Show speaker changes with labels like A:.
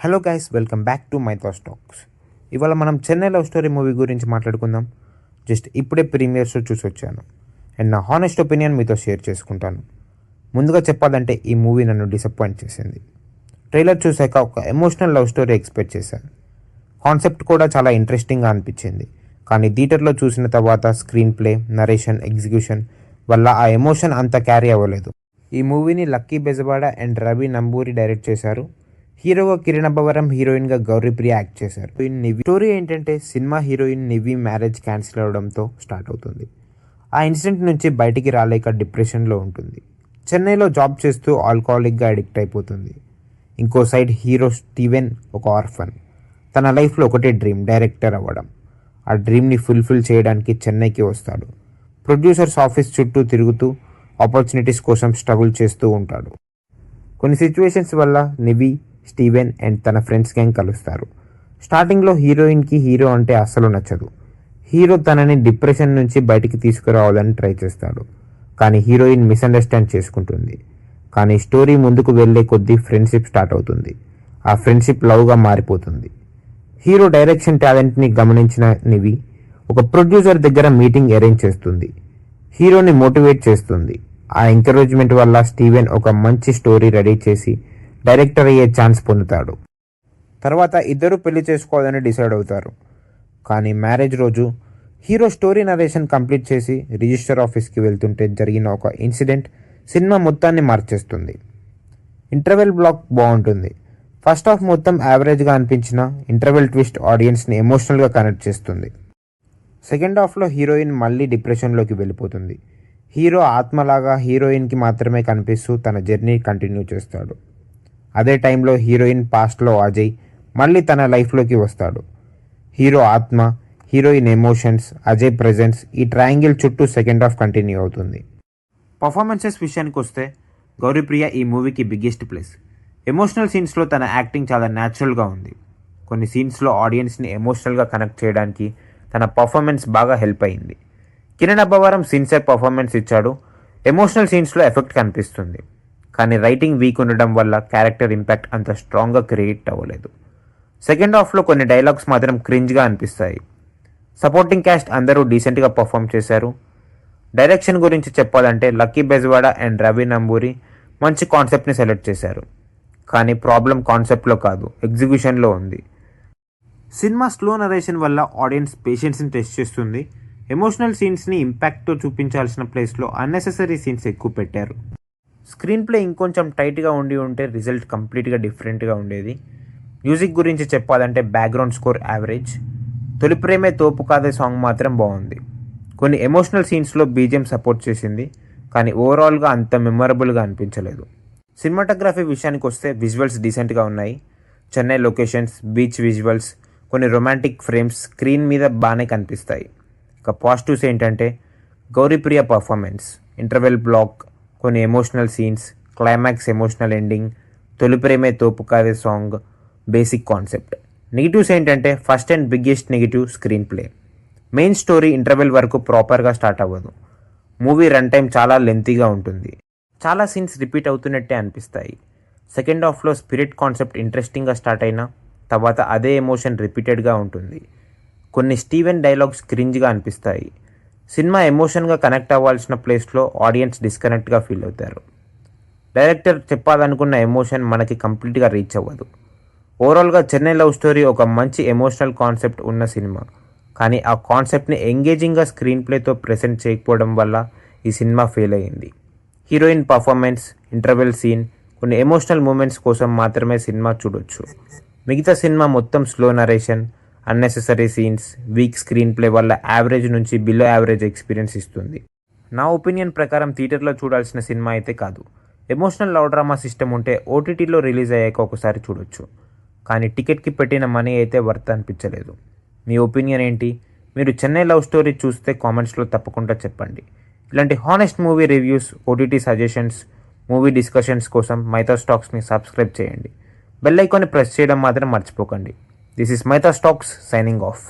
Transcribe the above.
A: Hello guys, welcome back to Mythos talks. ఇవాళ మనం Chennai love story movie గురించి మాట్లాడుకుందాం. జస్ట్ ఇప్పుడే ప్రీమియర్ షో చూసి వచ్చాను అండ్ నా హానెస్ట్ ఒపీనియన్ మీతో షేర్ చేసుకుంటాను. ముందుగా చెప్పాలంటే ఈ మూవీ నన్ను డిసప్పాయింట్ చేసింది. ట్రైలర్ చూశాక ఒక ఎమోషనల్ లవ్ స్టోరీ ఎక్స్పెక్ట్ చేశాను. కాన్సెప్ట్ కూడా చాలా ఇంట్రెస్టింగ్గా అనిపించింది. కానీ థియేటర్లో చూసిన తర్వాత స్క్రీన్ ప్లే, నరేషన్, ఎగ్జిక్యూషన్ వల్ల ఆ ఎమోషన్ అంత క్యారీ అవ్వలేదు. ఈ మూవీని lucky Bezawada and Ravi Namburi direct చేశారు. హీరోగా కిరణ్ అబ్బవరం, హీరోయిన్గా గౌరీప్రియ యాక్ట్ చేశారు. నివి స్టోరీ ఏంటంటే, సినిమా హీరోయిన్ నివి మ్యారేజ్ క్యాన్సిల్ అవడంతో స్టార్ట్ అవుతుంది. ఆ ఇన్సిడెంట్ నుంచి బయటికి రాలేక డిప్రెషన్లో ఉంటుంది. చెన్నైలో జాబ్ చేస్తూ ఆల్కహాలిక్గా అడిక్ట్ అయిపోతుంది. ఇంకో సైడ్ హీరో స్టీవెన్ ఒక ఆర్ఫన్. తన లైఫ్లో ఒకటే డ్రీమ్, డైరెక్టర్ అవ్వడం. ఆ డ్రీమ్ని ఫుల్ఫిల్ చేయడానికి చెన్నైకి వస్తాడు. ప్రొడ్యూసర్స్ ఆఫీస్ చుట్టూ తిరుగుతూ ఆపర్చునిటీస్ కోసం స్ట్రగుల్ చేస్తూ ఉంటాడు. కొన్ని సిచ్యువేషన్స్ వల్ల నివి, స్టీవెన్ అండ్ తన ఫ్రెండ్స్ గ్యాంగ్ కలుస్తారు. స్టార్టింగ్లో హీరోయిన్కి హీరో అంటే అస్సలు నచ్చదు. హీరో తనని డిప్రెషన్ నుంచి బయటికి తీసుకురావాలని ట్రై చేస్తాడు. కానీ హీరోయిన్ మిస్అండర్స్టాండ్ చేసుకుంటుంది. కానీ స్టోరీ ముందుకు వెళ్ళే కొద్దీ ఫ్రెండ్షిప్ స్టార్ట్ అవుతుంది. ఆ ఫ్రెండ్షిప్ లవ్గా మారిపోతుంది. హీరో డైరెక్షన్ టాలెంట్ని గమనించిన నివి ఒక ప్రొడ్యూసర్ దగ్గర మీటింగ్ అరేంజ్ చేస్తుంది. హీరోని మోటివేట్ చేస్తుంది. ఆ ఎంకరేజ్మెంట్ వల్ల స్టీవెన్ ఒక మంచి స్టోరీ రెడీ చేసి డైరెక్టర్ అయ్యే ఛాన్స్ పొందుతాడు. తర్వాత ఇద్దరు పెళ్లి చేసుకోవాలని డిసైడ్ అవుతారు. కానీ మ్యారేజ్ రోజు హీరో స్టోరీ నరేషన్ కంప్లీట్ చేసి రిజిస్టర్ ఆఫీస్కి వెళ్తుంటే జరిగిన ఒక ఇన్సిడెంట్ సినిమా మొత్తాన్ని మార్చేస్తుంది. ఇంటర్వెల్ బ్లాక్ బాగుంటుంది. ఫస్ట్ హాఫ్ మొత్తం యావరేజ్గా అనిపించిన ఇంటర్వెల్ ట్విస్ట్ ఆడియన్స్ని ఎమోషనల్గా కనెక్ట్ చేస్తుంది. సెకండ్ హాఫ్లో హీరోయిన్ మళ్ళీ డిప్రెషన్లోకి వెళ్ళిపోతుంది. హీరో ఆత్మలాగా హీరోయిన్కి మాత్రమే కనిపిస్తూ తన జర్నీ కంటిన్యూ చేస్తాడు. అదే టైంలో హీరోయిన్ పాస్ట్లో అజయ్ మళ్ళీ తన లైఫ్లోకి వస్తాడు. హీరో ఆత్మ, హీరోయిన్ ఎమోషన్స్, అజయ్ ప్రెజెన్స్, ఈ ట్రయాంగిల్ చుట్టూ సెకండ్ హాఫ్ కంటిన్యూ అవుతుంది. పర్ఫార్మెన్సెస్ విషయానికి వస్తే గౌరీప్రియ ఈ మూవీకి బిగ్గెస్ట్ ప్లస్. ఎమోషనల్ సీన్స్లో తన యాక్టింగ్ చాలా న్యాచురల్గా ఉంది. కొన్ని సీన్స్లో ఆడియన్స్ని ఎమోషనల్గా కనెక్ట్ చేయడానికి తన పర్ఫార్మెన్స్ బాగా హెల్ప్ అయింది. కిరణ్ అబ్బవరం సిన్సియర్ పర్ఫార్మెన్స్ ఇచ్చాడు. ఎమోషనల్ సీన్స్లో ఎఫెక్ట్ కనిపిస్తుంది. కానీ రైటింగ్ వీక్ ఉండడం వల్ల క్యారెక్టర్ ఇంపాక్ట్ అంత స్ట్రాంగ్గా క్రియేట్ అవ్వలేదు. సెకండ్ హాఫ్లో కొన్ని డైలాగ్స్ మాత్రం క్రింజ్గా అనిపిస్తాయి. సపోర్టింగ్ క్యాస్ట్ అందరూ డీసెంట్గా పర్ఫామ్ చేశారు. డైరెక్షన్ గురించి చెప్పాలంటే లక్కీ బెజవాడ అండ్ రవి నంబూరి మంచి కాన్సెప్ట్ని సెలెక్ట్ చేశారు. కానీ ప్రాబ్లం కాన్సెప్ట్లో కాదు, ఎగ్జిక్యూషన్లో ఉంది. సినిమా స్లో నరేషన్ వల్ల ఆడియన్స్ పేషెన్స్ని టెస్ట్ చేస్తుంది. ఎమోషనల్ సీన్స్ని ఇంపాక్ట్తో చూపించాల్సిన ప్లేస్లో అన్నెసెసరీ సీన్స్ ఎక్కువ పెట్టారు. స్క్రీన్ ప్లే ఇంకొంచెం టైట్గా ఉంటే రిజల్ట్ కంప్లీట్గా డిఫరెంట్గా ఉండేది. మ్యూజిక్ గురించి చెప్పాలంటే బ్యాక్గ్రౌండ్ స్కోర్ యావరేజ్. తొలి ప్రేమే తోపు కాదే సాంగ్ మాత్రం బాగుంది. కొన్ని ఎమోషనల్ సీన్స్లో బీజిఎం సపోర్ట్ చేసింది. కానీ ఓవరాల్గా అంత మెమొరబుల్గా అనిపించలేదు. సినిమాటోగ్రఫీ విషయానికి వస్తే విజువల్స్ డీసెంట్గా ఉన్నాయి. చెన్నై లొకేషన్స్, బీచ్ విజువల్స్, కొన్ని రొమాంటిక్ ఫ్రేమ్స్ స్క్రీన్ మీద బాగానే కనిపిస్తాయి. ఇక పాజిటివ్స్ ఏంటంటే గౌరీప్రియ పర్ఫార్మెన్స్, ఇంటర్వెల్ బ్లాక్, కొన్ని emotional scenes, climax emotional ending, తొలి ప్రేమే తోపు కాదే సాంగ్, బేసిక్ కాన్సెప్ట్. నెగిటివ్స్ ఏంటంటే first and biggest negative screen play. Main story interval వరకు ప్రాపర్గా స్టార్ట్ అవ్వదు. మూవీ రన్ టైం చాలా లెంతీగా ఉంటుంది. చాలా సీన్స్ రిపీట్ అవుతున్నట్టే అనిపిస్తాయి. సెకండ్ హాఫ్లో స్పిరిట్ కాన్సెప్ట్ ఇంట్రెస్టింగ్గా స్టార్ట్ అయినా తర్వాత అదే ఎమోషన్ రిపీటెడ్గా ఉంటుంది. కొన్ని స్టీవెన్ డైలాగ్స్ క్రింజ్గా అనిపిస్తాయి. సినిమా ఎమోషన్గా కనెక్ట్ అవ్వాల్సిన ప్లేస్లో ఆడియన్స్ డిస్కనెక్ట్గా ఫీల్ అవుతారు. డైరెక్టర్ చెప్పాలనుకున్న ఎమోషన్ మనకి కంప్లీట్గా రీచ్ అవ్వదు. ఓవరాల్గా చెన్నై లవ్ స్టోరీ ఒక మంచి ఎమోషనల్ కాన్సెప్ట్ ఉన్న సినిమా. కానీ ఆ కాన్సెప్ట్ని ఎంగేజింగ్గా స్క్రీన్ ప్లేతో ప్రెజెంట్ చేయకపోవడం వల్ల ఈ సినిమా ఫెయిల్ అయ్యింది. హీరోయిన్ పర్ఫార్మెన్స్, ఇంటర్వెల్ సీన్, కొన్ని ఎమోషనల్ మూమెంట్స్ కోసం మాత్రమే సినిమా చూడొచ్చు. మిగతా సినిమా మొత్తం slow narration, unnecessary scenes, week screen play వల్ల యావరేజ్ నుంచి బిలో యావరేజ్ ఎక్స్పీరియన్స్ ఇస్తుంది. నా ఒపీనియన్ ప్రకారం థియేటర్లో చూడాల్సిన సినిమా అయితే కాదు. ఎమోషనల్ లవ్ డ్రామా సిస్టమ్ ఉంటే ఓటీటీలో రిలీజ్ అయ్యాక ఒకసారి చూడొచ్చు. కానీ టికెట్కి పెట్టిన మనీ అయితే వర్త్ అనిపించలేదు. మీ ఒపీనియన్ ఏంటి? మీరు చెన్నై లవ్ స్టోరీ చూస్తే కామెంట్స్లో తప్పకుండా చెప్పండి. ఇలాంటి honest movie reviews, OTT suggestions, movie discussions కోసం మైథాస్ టాక్స్ని సబ్స్క్రైబ్ చేయండి. బెల్ ఐకాన్ని ప్రెస్ చేయడం మాత్రం మర్చిపోకండి. This is Maitha Stocks signing off.